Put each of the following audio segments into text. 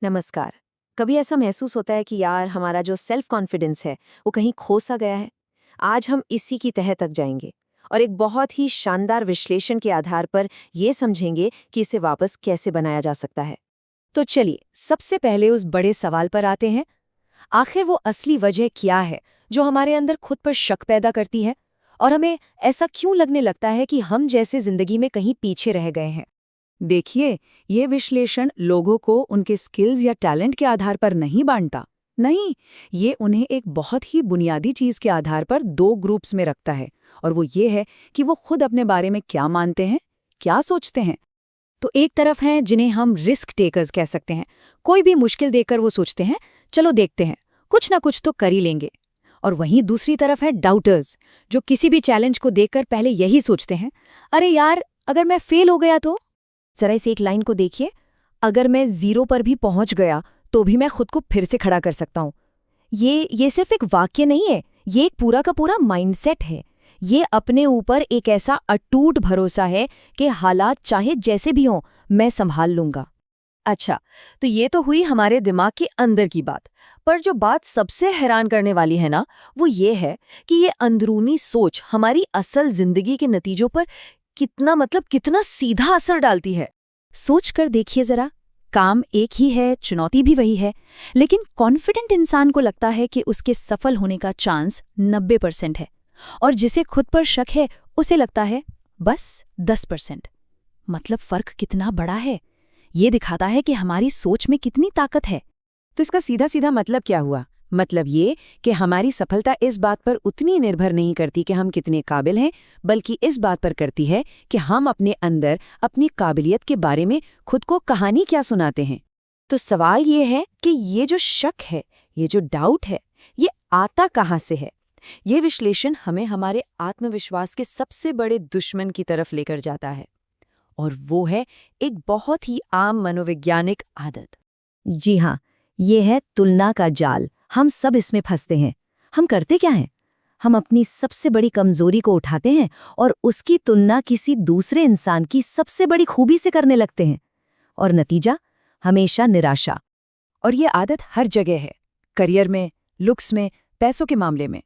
नमस्कार। कभी ऐसा महसूस होता है कि यार हमारा जो सेल्फ कॉन्फिडेंस है वो कहीं खो सा गया है। आज हम इसी की तह तक जाएंगे और एक बहुत ही शानदार विश्लेषण के आधार पर ये समझेंगे कि इसे वापस कैसे बनाया जा सकता है। तो चलिए सबसे पहले उस बड़े सवाल पर आते हैं। आखिर वो असली वजह क्या है जो हमारे अंदर खुद पर शक पैदा करती है और हमें ऐसा क्यों लगने लगता है कि हम जैसे जिंदगी में कहीं पीछे रह गए हैं। देखिए, ये विश्लेषण लोगों को उनके स्किल्स या टैलेंट के आधार पर नहीं बांटता। नहीं, ये उन्हें एक बहुत ही बुनियादी चीज के आधार पर दो ग्रुप्स में रखता है, और वो ये है कि वो खुद अपने बारे में क्या मानते हैं, क्या सोचते हैं। तो एक तरफ हैं जिन्हें हम रिस्क टेकर्स कह सकते हैं। कोई भी मुश्किल देखकर वो सोचते हैं चलो देखते हैं, कुछ ना कुछ तो कर ही लेंगे। और वहीं दूसरी तरफ है डाउटर्स, जो किसी भी चैलेंज को देखकर पहले यही सोचते हैं, अरे यार अगर मैं फेल हो गया तो। जरा इस एक लाइन को देखिए, अगर मैं जीरो पर भी पहुंच गया तो भी मैं खुद को फिर से खड़ा कर सकता हूं। ये सिर्फ एक वाक्य नहीं है, ये एक पूरा का पूरा माइंडसेट है। ये अपने ऊपर एक ऐसा अटूट भरोसा है कि हालात चाहे जैसे भी हों मैं संभाल लूंगा। अच्छा, तो ये तो हुई हमारे दिमाग के अंदर की बात। पर जो बात सबसे हैरान करने वाली है ना, वो ये है कि ये अंदरूनी सोच हमारी असल जिंदगी के नतीजों पर कितना सीधा असर डालती है। सोच कर देखिए जरा, काम एक ही है, चुनौती भी वही है, लेकिन कॉन्फिडेंट इंसान को लगता है कि उसके सफल होने का चांस 90% है, और जिसे खुद पर शक है उसे लगता है बस 10%। मतलब फर्क कितना बड़ा है। ये दिखाता है कि हमारी सोच में कितनी ताकत है। तो इसका सीधा सीधा मतलब क्या हुआ? मतलब ये कि हमारी सफलता इस बात पर उतनी निर्भर नहीं करती कि हम कितने काबिल हैं, बल्कि इस बात पर करती है कि हम अपने अंदर अपनी काबिलियत के बारे में खुद को कहानी क्या सुनाते हैं। तो सवाल ये है कि ये जो शक है, ये जो डाउट है, ये आता कहाँ से है। ये विश्लेषण हमें हमारे आत्मविश्वास के सबसे बड़े दुश्मन की तरफ लेकर जाता है, और वो है एक बहुत ही आम मनोवैज्ञानिक आदत। जी हाँ, ये है तुलना का जाल। हम सब इसमें फंसते हैं। हम करते क्या हैं? हम अपनी सबसे बड़ी कमजोरी को उठाते हैं और उसकी तुलना किसी दूसरे इंसान की सबसे बड़ी खूबी से करने लगते हैं, और नतीजा हमेशा निराशा। और ये आदत हर जगह है, करियर में, लुक्स में, पैसों के मामले में।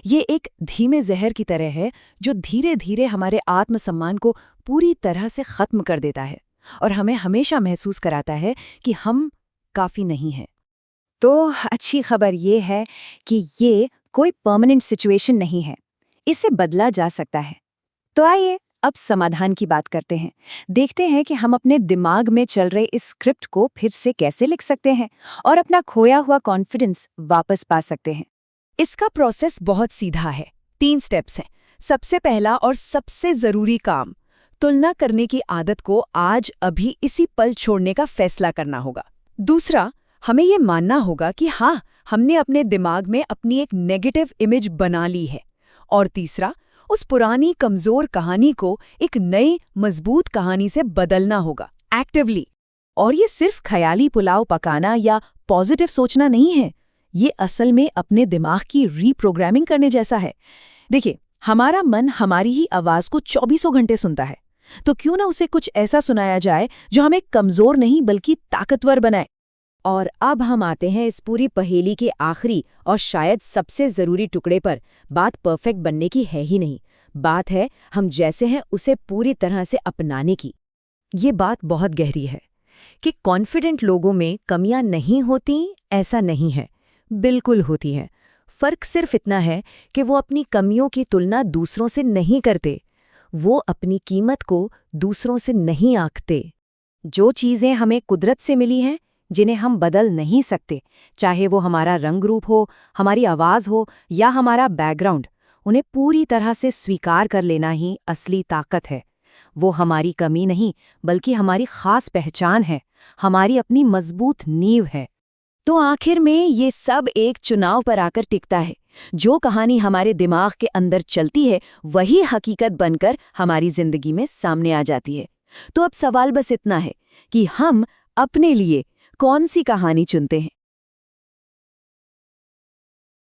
ये एक धीमे जहर की तरह है जो धीरे धीरे हमारे आत्मसम्मान को पूरी तरह से खत्म कर देता है और हमें हमेशा महसूस कराता है कि हम काफी नहीं हैं। तो अच्छी खबर ये है कि ये कोई परमानेंट सिचुएशन नहीं है, इसे बदला जा सकता है। तो आइए अब समाधान की बात करते हैं। देखते हैं कि हम अपने दिमाग में चल रहे इस स्क्रिप्ट को फिर से कैसे लिख सकते हैं और अपना खोया हुआ कॉन्फिडेंस वापस पा सकते हैं। इसका प्रोसेस बहुत सीधा है। 3 स्टेप्स हैं। सबसे पहला और सबसे जरूरी काम, तुलना करने की आदत को आज अभी इसी पल छोड़ने का फैसला करना होगा। दूसरा, हमें ये मानना होगा कि हाँ, हमने अपने दिमाग में अपनी एक नेगेटिव इमेज बना ली है। और तीसरा, उस पुरानी कमजोर कहानी को एक नई मजबूत कहानी से बदलना होगा, एक्टिवली। और ये सिर्फ ख्याली पुलाव पकाना या पॉजिटिव सोचना नहीं है, ये असल में अपने दिमाग की रीप्रोग्रामिंग करने जैसा है। देखिए, हमारा मन हमारी ही आवाज को 24 घंटे सुनता है, तो क्यों ना उसे कुछ ऐसा सुनाया जाए जो हमें कमजोर नहीं बल्कि ताकतवर बनाए। और अब हम आते हैं इस पूरी पहेली के आखिरी और शायद सबसे जरूरी टुकड़े पर। बात परफेक्ट बनने की है ही नहीं, बात है हम जैसे हैं उसे पूरी तरह से अपनाने की। ये बात बहुत गहरी है कि कॉन्फिडेंट लोगों में कमियां नहीं होती, ऐसा नहीं है, बिल्कुल होती हैं। फर्क सिर्फ इतना है कि वो अपनी कमियों की तुलना दूसरों से नहीं करते, वो अपनी कीमत को दूसरों से नहीं आंकते। जो चीज़ें हमें कुदरत से मिली हैं, जिन्हें हम बदल नहीं सकते, चाहे वो हमारा रंग रूप हो, हमारी आवाज़ हो या हमारा बैकग्राउंड, उन्हें पूरी तरह से स्वीकार कर लेना ही असली ताकत है। वो हमारी कमी नहीं बल्कि हमारी खास पहचान है, हमारी अपनी मजबूत नींव है। तो आखिर में ये सब एक चुनाव पर आकर टिकता है। जो कहानी हमारे दिमाग के अंदर चलती है वही हकीकत बनकर हमारी जिंदगी में सामने आ जाती है। तो अब सवाल बस इतना है कि हम अपने लिए कौन सी कहानी चुनते हैं।